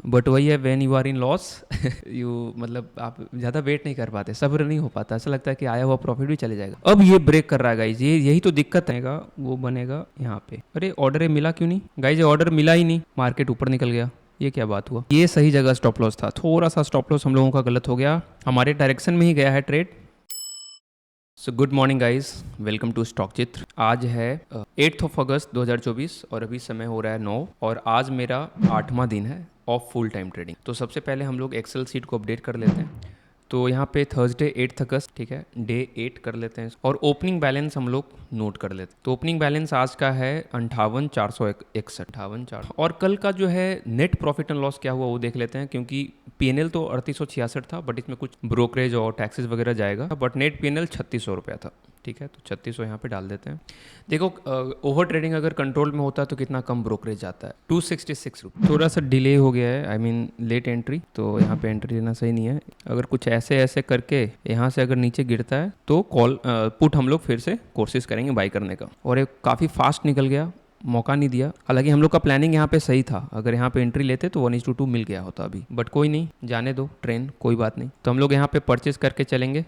But वही है, when you are in loss you मतलब आप ज़्यादा वेट नहीं कर पाते, सब्र नहीं हो पाता, ऐसा लगता है कि आया हुआ प्रॉफिट भी चले जाएगा। अब ये ब्रेक कर रहा है गाइज, ये यही तो दिक्कत है। वो बनेगा यहाँ पे, अरे ऑर्डर मिला क्यों नहीं गाइज, ऑर्डर मिला ही नहीं, मार्केट ऊपर निकल गया, ये क्या बात हुआ। ये सही जगह स्टॉप लॉस था, थोड़ा सा स्टॉप लॉस हम लोगों का गलत हो गया, हमारे डायरेक्शन में ही गया है trade. So good morning guys, welcome to stock Chitra. आज है 8 अगस्त 2024 और अभी समय हो रहा है 9 और आज मेरा 8वां दिन है ऑफ फुल टाइम ट्रेडिंग। तो सबसे पहले हम लोग एक्सेल शीट को अपडेट कर लेते हैं। तो यहाँ पे थर्सडे 8 अगस्त, ठीक है, डे 8 कर लेते हैं और ओपनिंग बैलेंस हम लोग नोट कर लेते हैं। तो ओपनिंग बैलेंस आज का है 58,461 और कल का जो है नेट प्रॉफिट एंड लॉस क्या हुआ वो देख लेते हैं, क्योंकि पीएनएल तो 3866 था, बट इसमें कुछ ब्रोकरेज और टैक्सेस वगैरह जाएगा, बट नेट पीएनएल 3600 रुपया था। ठीक है, तो 3600 यहाँ पे डाल देते हैं। देखो ओवर ट्रेडिंग अगर कंट्रोल में होता है तो कितना कम ब्रोकरेज आता है, 266 रुपये। थोड़ा सा डिले हो गया है, आई मीन लेट एंट्री, तो यहाँ पे एंट्री लेना सही नहीं है। अगर कुछ ऐसे ऐसे करके यहाँ से अगर नीचे गिरता है तो कॉल पुट हम लोग फिर से कोशिश करेंगे बाई करने का। और एक काफ़ी फास्ट निकल गया, मौका नहीं दिया। हालांकि हम लोग का प्लानिंग यहाँ पे सही था, अगर यहाँ पे एंट्री लेते तो 1:2 मिल गया होता अभी, बट कोई नहीं, जाने दो ट्रेन, कोई बात नहीं। तो हम लोग यहाँ पे परचेज करके चलेंगे।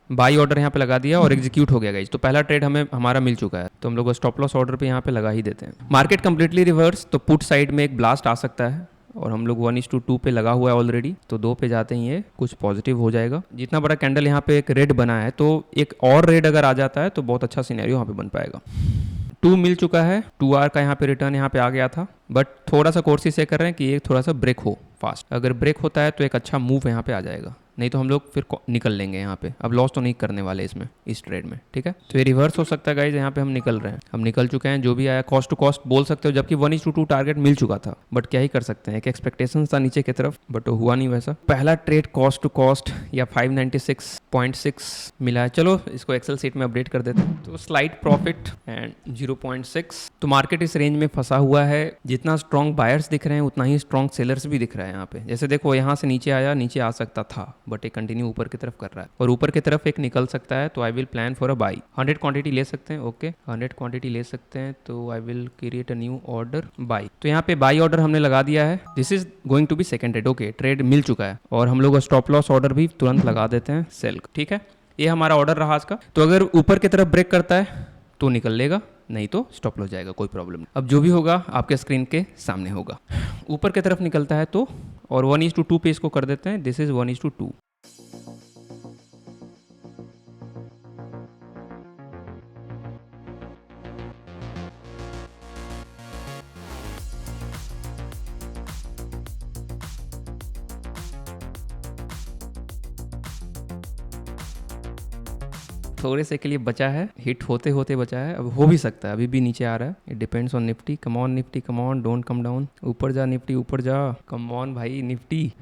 बाई ऑर्डर यहाँ पे लगा दिया और एग्जीक्यूट हो गया गाइज। तो पहला ट्रेड हमारा मिल चुका है, तो हम लोग स्टॉप लॉस ऑर्डर पे यहाँ पे लगा ही देते हैं। मार्केट कंप्लीटली रिवर्स, तो पुट साइड में एक ब्लास्ट आ सकता है और हम लोग 1:2 पे लगा हुआ है ऑलरेडी, तो 2 पे जाते ही ये कुछ पॉजिटिव हो जाएगा। जितना बड़ा कैंडल यहाँ पे एक रेड बना है, तो एक और रेड अगर आ जाता है तो बहुत अच्छा सिनेरियो यहाँ पे बन पाएगा। 2 मिल चुका है, 2R का यहाँ पे रिटर्न यहाँ पे आ गया था, बट थोड़ा सा कोशिश ये कर रहे हैं कि ये थोड़ा सा ब्रेक हो फास्ट। अगर ब्रेक होता है तो एक अच्छा मूव यहाँ पे आ जाएगा, नहीं तो हम लोग फिर निकल लेंगे यहाँ पे। अब लॉस तो नहीं करने वाले इसमें, इस ट्रेड में, ठीक है। तो ये रिवर्स हो सकता है गाइज, यहाँ पे हम निकल रहे हैं, हम निकल चुके हैं। जो भी आया कॉस्ट टू कॉस्ट बोल सकते हो, जबकि 1:2 टारगेट मिल चुका था, बट क्या ही कर सकते हैं, एक एक्सपेक्टेशन था नीचे की तरफ, बट वो हुआ नहीं वैसा। पहला ट्रेड कॉस्ट टू कॉस्ट या 596.6 मिला है। चलो इसको एक्सेल सीट में अपडेट कर देते हैं। तो स्लाइट प्रॉफिट एंड 0.6। तो मार्केट इस रेंज में फंसा हुआ है, जितना स्ट्रॉन्ग बायर्स दिख रहे हैं उतना ही स्ट्रॉन्ग सेलर्स भी दिख रहा है यहाँ पे। जैसे देखो यहाँ से नीचे आया, नीचे आ सकता था, बट एक कंटिन्यू ऊपर की तरफ कर रहा है और ऊपर की तरफ एक निकल सकता है। तो I will plan for a by. 100 quantity ले सकते हैं, ओके 100 क्वांटिटी ले सकते हैं, तो I will create a new order buy. तो यहाँ पे बाई ऑर्डर हमने लगा दिया है। This is going to be second trade, okay trade मिल चुका है और हम लोग स्टॉप लॉस ऑर्डर भी तुरंत लगा देते हैं सेल, ठीक है। ये हमारा ऑर्डर रहा आज का। तो अगर ऊपर की तरफ ब्रेक करता है तो निकल लेगा, नहीं तो स्टॉप लॉस जाएगा, कोई प्रॉब्लम नहीं। अब जो भी होगा आपके स्क्रीन के सामने होगा। ऊपर की तरफ निकलता है तो, और 1:2 पे इसको कर देते हैं, दिस इज 1:2। थोड़े से के लिए बचा है, हिट होते होते बचा है, अब हो भी सकता है, अभी भी नीचे आ रहा है। It depends on Nifty. Come on Nifty, come on, don't come down. ऊपर जा निफ्टी, ऊपर जा, कम ऑन भाई निफ्टी।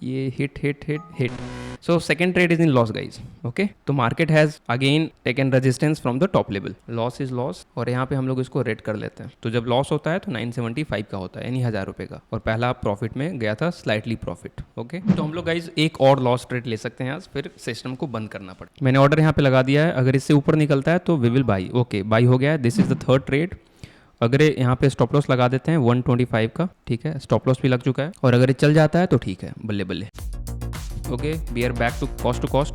ये hit hit hit hit. So second trade is in loss guys, okay. तो market has again taken resistance from the top level, loss is loss, और यहाँ पे हम लोग इसको रेड कर लेते हैं। तो जब लॉस होता है तो 975 का होता है, यानी 1000 रुपये का, और पहला प्रॉफिट में गया था स्लाइटली प्रॉफिट, ओके। तो हम लोग गाइज एक और लॉस ट्रेड ले सकते हैं आज, फिर सिस्टम को बंद करना पड़े। मैंने ऑर्डर यहाँ पे लगा दिया है, अगर इससे ऊपर निकलता है तो we will buy, okay buy हो गया है। This is the third trade. अगर यहाँ पे स्टॉप लॉस लगा देते हैं 125 का, ठीक है, स्टॉप लॉस भी लग चुका है, और अगर ये चल जाता है तो ठीक है, बल्ले बल्ले, okay. We are back to cost.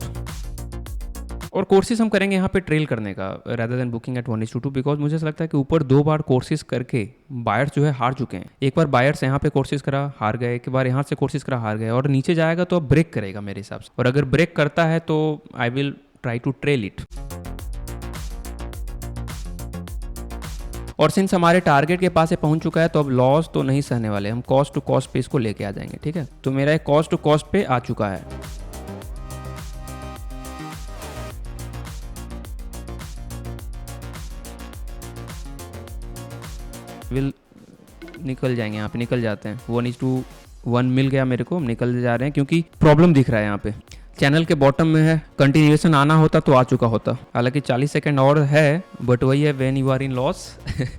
और कोर्सेज हम करेंगे यहाँ पे ट्रेल करने का, rather than booking at 1:2, because मुझे ऐसा लगता है कि ऊपर 2 बार कोर्सेज करके बायर्स जो है हार चुके हैं। एक बार बायर्स यहाँ पे कोर्सेज करा हार गए, एक बार यहाँ से कोर्सेज करा हार गए, और नीचे जाएगा तो अब ब्रेक करेगा मेरे हिसाब से, और अगर ब्रेक करता है तो I will try to trail it. और सिंस हमारे टारगेट के पास ये पहुंच चुका है, तो अब लॉस तो नहीं सहने वाले, हम कॉस्ट टू कॉस्ट पे इसको लेके आ जाएंगे, ठीक है। तो मेरा एक कॉस्ट टू कॉस्ट पे आ चुका है। विल निकल जाएंगे, यहाँ पे निकल जाते हैं। 1:1 मिल गया मेरे को, हम निकल जा रहे हैं क्योंकि प्रॉब्लम दिख रहा है यहाँ पे। चैनल के बॉटम में है, कंटिन्यूएशन आना होता तो आ चुका होता, हालांकि 40 सेकंड और है, बट वही है when you are in loss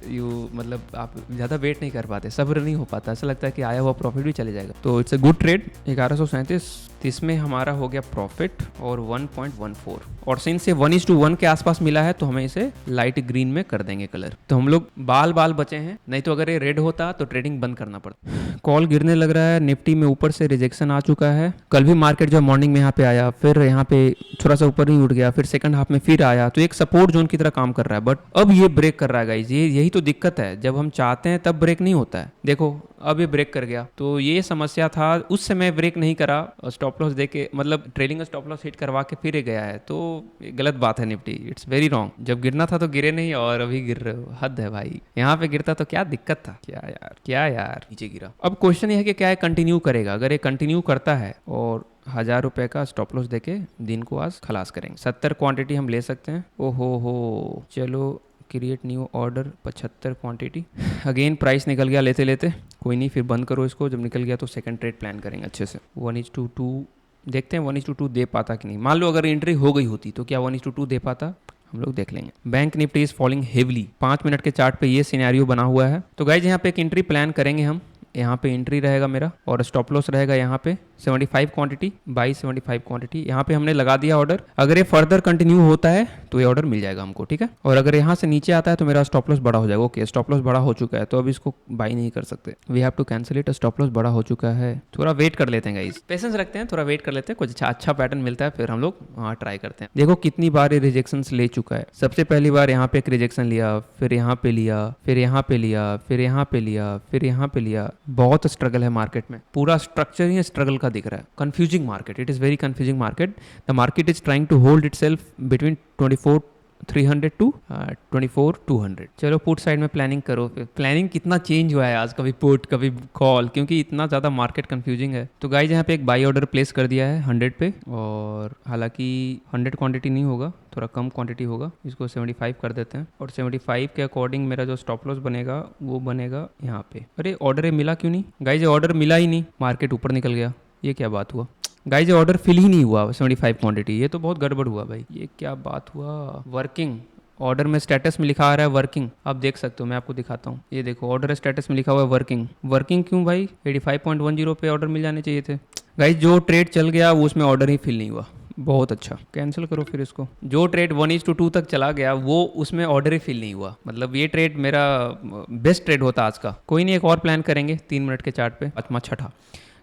you मतलब आप ज़्यादा वेट नहीं कर पाते, सब्र नहीं हो पाता, ऐसा लगता है कि आया हुआ प्रॉफिट भी चले जाएगा। तो इट्स अ गुड ट्रेड 1137, इसमें हमारा हो गया प्रॉफिट और 1.14, और सिंस से 1:1 के आसपास मिला है तो हमें इसे लाइट ग्रीन में कर देंगे कलर। तो हम लोग बाल बचे हैं, नहीं तो अगर ये रेड होता तो ट्रेडिंग बंद करना पड़ता। कॉल गिरने लग रहा है, निफ्टी में ऊपर से रिजेक्शन आ चुका है। कल भी मार्केट जो मॉर्निंग में यहाँ पे आया, फिर यहाँ पे थोड़ा सा ऊपर ही उठ गया, फिर सेकंड हाफ में फिर आया, तो एक सपोर्ट जोन की तरह काम कर रहा है, बट अब ये ब्रेक कर रहा है गाइज। यही तो दिक्कत है, जब हम चाहते हैं तब ब्रेक नहीं होता है। देखो अब ये ब्रेक कर गया, तो ये समस्या था, उस समय ब्रेक नहीं करा, स्टॉप लॉस देके मतलब ट्रेलिंग स्टॉप लॉस हिट करवा के फिर गया है, तो गलत बात है निफ्टी, इट्स वेरी रॉन्ग। जब गिरना था तो गिरे नहीं, और अभी गिर रहे हो, हद है भाई। यहाँ पे गिरता तो क्या दिक्कत था, क्या यार नीचे गिरा। अब क्वेश्चन ये है कि क्या है कंटिन्यू करेगा, अगर ये कंटिन्यू करता है और 1000 रुपए का स्टॉप लॉस देके दिन को आज खलास करेंगे। 70 क्वांटिटी हम ले सकते हैं। ओहो हो, चलो create new order 75 quantity. Again price निकल गया लेते लेते, कोई नहीं, फिर बंद करो इसको, जब निकल गया तो सेकंड ट्रेड प्लान करेंगे अच्छे से। 1:2 देखते हैं 1:2 दे पाता कि नहीं। मान लो अगर एंट्री हो गई होती तो क्या 1:2 दे पाता, हम लोग देख लेंगे। Bank Nifty is falling heavily, 5 minute के चार्ट पे ये सिनेरियो बना हुआ है। तो गाइज यहाँ पे एक एंट्री प्लान करेंगे हम, यहाँ पे एंट्री रहेगा मेरा और स्टॉप लॉस रहेगा यहाँ पे 75 क्वांटिटी बाई 75 क्वांटिटी। यहाँ पे हमने लगा दिया ऑर्डर, अगर ये फर्दर कंटिन्यू होता है तो ये ऑर्डर मिल जाएगा हमको, ठीक है। और अगर यहाँ से नीचे आता है तो मेरा स्टॉप लॉस बड़ा हो जाएगा। ओके, स्टॉप लॉस बड़ा हो चुका है तो अब इसको बाई नहीं कर सकते, we have to cancel it. Stop loss बड़ा हो चुका है, थोड़ा वेट कर लेते हैं गाइस, पेशेंस रखते हैं, थोड़ा वेट कर लेते हैं, कुछ अच्छा पैटर्न मिलता है फिर हम लोग वहाँ ट्राई करते हैं। देखो कितनी बार ये रिजेक्शन ले चुका है। सबसे पहली बार यहाँ पे एक रिजेक्शन लिया, फिर यहाँ पे लिया, फिर यहाँ पे लिया, फिर यहाँ पे लिया, फिर यहाँ पे लिया। बहुत स्ट्रगल है मार्केट में, पूरा स्ट्रक्चर ही स्ट्रगल का दिख रहा है। Confusing market, it is very confusing market. The market is trying to hold itself between 24,300 to 24,200। चलो पुट साइड में प्लानिंग करो। प्लानिंग कितना चेंज हुआ है आज, कभी पुट कभी कॉल, क्योंकि इतना ज़्यादा मार्केट कंफ्यूजिंग है। तो गाइस यहाँ पे एक बाई ऑर्डर प्लेस कर दिया है 100 पे, और हालांकि 100 क्वांटिटी नहीं होगा, थोड़ा कम क्वांटिटी होगा, इसको 75 कर देते हैं। और 75 के अकॉर्डिंग मेरा जो स्टॉप लॉस बनेगा वो बनेगा यहाँ पे। अरे ऑर्डर मिला क्यों नहीं गाइस, ये ऑर्डर मिला ही नहीं, मार्केट ऊपर निकल गया, ये क्या बात हुआ गाइस। ये ऑर्डर फिल ही नहीं हुआ 75 क्वांटिटी, ये तो बहुत गड़बड़ हुआ भाई, ये क्या बात हुआ। वर्किंग ऑर्डर में स्टेटस में लिखा आ रहा है वर्किंग, आप देख सकते हो, मैं आपको दिखाता हूँ। ये देखो ऑर्डर स्टेटस में लिखा हुआ है वर्किंग। वर्किंग क्यों भाई, 85.10 पे ऑर्डर मिल जाने चाहिए थे गाइस। जो ट्रेड चल गया वो उसमें ऑर्डर ही फिल नहीं हुआ, बहुत अच्छा, कैंसिल करो फिर इसको। जो ट्रेड 1:2 तक चला गया वो उसमें ऑर्डर ही फिल नहीं हुआ, मतलब ये ट्रेड मेरा बेस्ट ट्रेड होता आज का। कोई नहीं, एक और प्लान करेंगे 3 मिनट के चार्ट पे, छठा।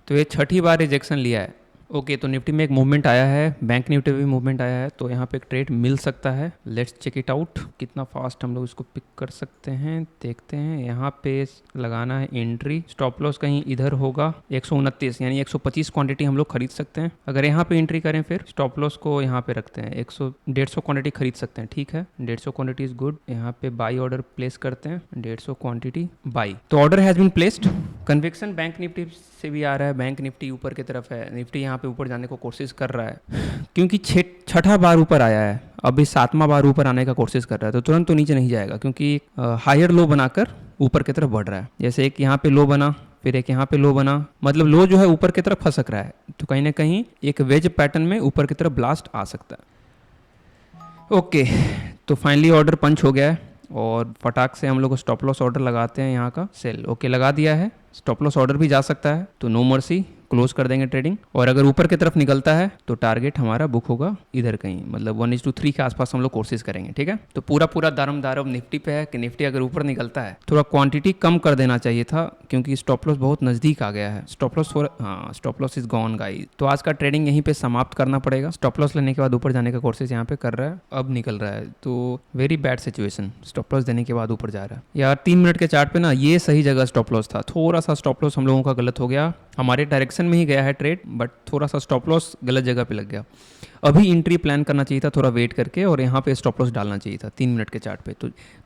तो ये छठी बार रिजेक्शन लिया है। ओके, तो निफ्टी में एक मूवमेंट आया है, बैंक निफ्टी में भी मूवमेंट आया है, तो यहाँ पे एक ट्रेड मिल सकता है। लेट्स चेक इट आउट, कितना फास्ट हम लोग इसको पिक कर सकते हैं, देखते हैं। यहाँ पे लगाना है एंट्री, स्टॉप लॉस कहीं इधर होगा 129, यानी 125 क्वांटिटी हम लोग खरीद सकते हैं। अगर यहाँ पे एंट्री करें फिर स्टॉप लॉस को यहाँ पे रखते हैं 150 क्वांटिटी खरीद सकते हैं, ठीक है। 150 क्वांटिटी इज गुड। यहाँ पे बाई ऑर्डर प्लेस करते हैं 150 क्वांटिटी बाई। तो order has been placed. Conviction bank Nifty से भी आ रहा है, बैंक निफ्टी ऊपर की तरफ है, निफ्टी यहाँ पे ऊपर जाने को कोशिश कर रहा है, क्योंकि छठा बार ऊपर आया है, अभी 7वां बार ऊपर आने का कोशिश कर रहा है, तो तुरंत तो नीचे नहीं जाएगा, क्योंकि हायर लो बनाकर ऊपर की तरफ बढ़ रहा है। जैसे एक यहाँ पे लो बना, फिर एक यहाँ पे लो बना, मतलब लो जो है ऊपर की तरफ फंसक रहा है, तो कहीं ना कहीं एक वेज पैटर्न में ऊपर की तरफ ब्लास्ट आ सकता है। ओके, तो फाइनली ऑर्डर पंच हो गया है, और फटाक से हम लोग स्टॉप लॉस ऑर्डर लगाते हैं यहाँ का सेल। ओके, लगा दिया है, स्टॉप लॉस ऑर्डर भी जा सकता है, तो नो मर्सी, क्लोज कर देंगे ट्रेडिंग। और अगर ऊपर की तरफ निकलता है तो टारगेट हमारा बुक होगा इधर कहीं, मतलब 1:3 के आसपास हम लोग कोशिश करेंगे, ठीक है। तो पूरा दारम निफ्टी पे है कि निफ्टी अगर ऊपर निकलता है, थोड़ा क्वांटिटी कम कर देना चाहिए था, क्योंकि स्टॉप लॉस बहुत नजदीक आ गया है। Stop loss stop loss is gone guys. तो आज का ट्रेडिंग यहीं पे समाप्त करना पड़ेगा। स्टॉप लॉस लेने के बाद ऊपर जाने का कोशिश यहाँ पे कर रहा है, अब निकल रहा है, तो very bad situation. Stop loss देने के बाद ऊपर जा रहा है यार। 3 मिनट के चार्ट पे ना ये सही जगह स्टॉप लॉस था, थोड़ा सा स्टॉप लॉस हम लोगों का गलत हो गया, हमारे डायरेक्शन में ही गया है ट्रेड, बट थोड़ा सा स्टॉप लॉस गलत जगह पे लग गया। अभी एंट्री प्लान करना चाहिए था, थोड़ा वेट करके, और यहाँ पे स्टॉप लॉस डालना चाहिए था 3 मिनट के चार्ट पे।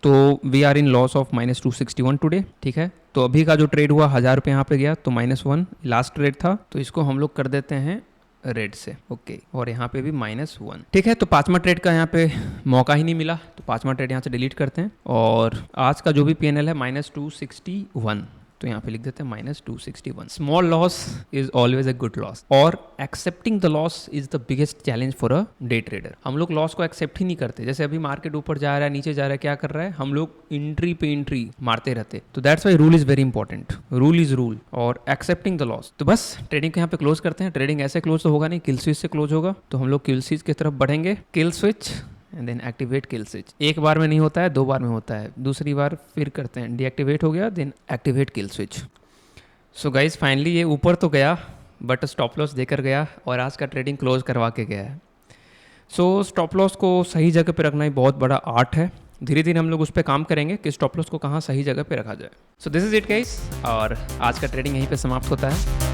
तो we are in loss of -261 today, ठीक है। तो अभी का जो ट्रेड हुआ 1000 रुपये यहाँ पे गया, तो -1 लास्ट ट्रेड था, तो इसको हम लोग कर देते हैं रेड से। ओके, और यहाँ पे भी -1, ठीक है। तो 5वां ट्रेड का यहाँ पे मौका ही नहीं मिला, तो 5वां ट्रेड यहाँ से डिलीट करते हैं। और आज का जो भी PNL है -261, तो यहाँ पे लिख देते हैं -261। Small loss is always a good loss, और excepting the loss is the biggest challenge for a day trader. हम लोग लॉस को एक्सेप्ट ही नहीं करते। जैसे अभी मार्केट ऊपर जा रहा है, नीचे जा रहा है, क्या कर रहा है, हम लोग एंट्री पे एंट्री मारते रहते। तो that's why rule is very important. Rule is rule और एक्सेप्टिंग द लॉस। तो बस ट्रेडिंग को यहाँ पे क्लोज करते हैं। ट्रेडिंग ऐसे क्लोज तो होगा नहीं, किल स्विच से क्लोज होगा। तो हम लोग किल स्विच की तरफ बढ़ेंगे। Kill switch and then activate kill switch. एक बार में नहीं होता है, 2 बार में होता है। दूसरी बार फिर करते हैं, डीएक्टिवेट हो गया, then activate kill switch. So guys finally ये ऊपर तो गया बट स्टॉप लॉस देकर गया और आज का ट्रेडिंग क्लोज करवा के गया है। सो स्टॉप लॉस को सही जगह पे रखना ही बहुत बड़ा आर्ट है। धीरे धीरे हम लोग उस पर काम करेंगे कि स्टॉप लॉस को कहाँ सही जगह पे रखा जाए। So this is it guys, और आज का ट्रेडिंग यहीं पे समाप्त होता है।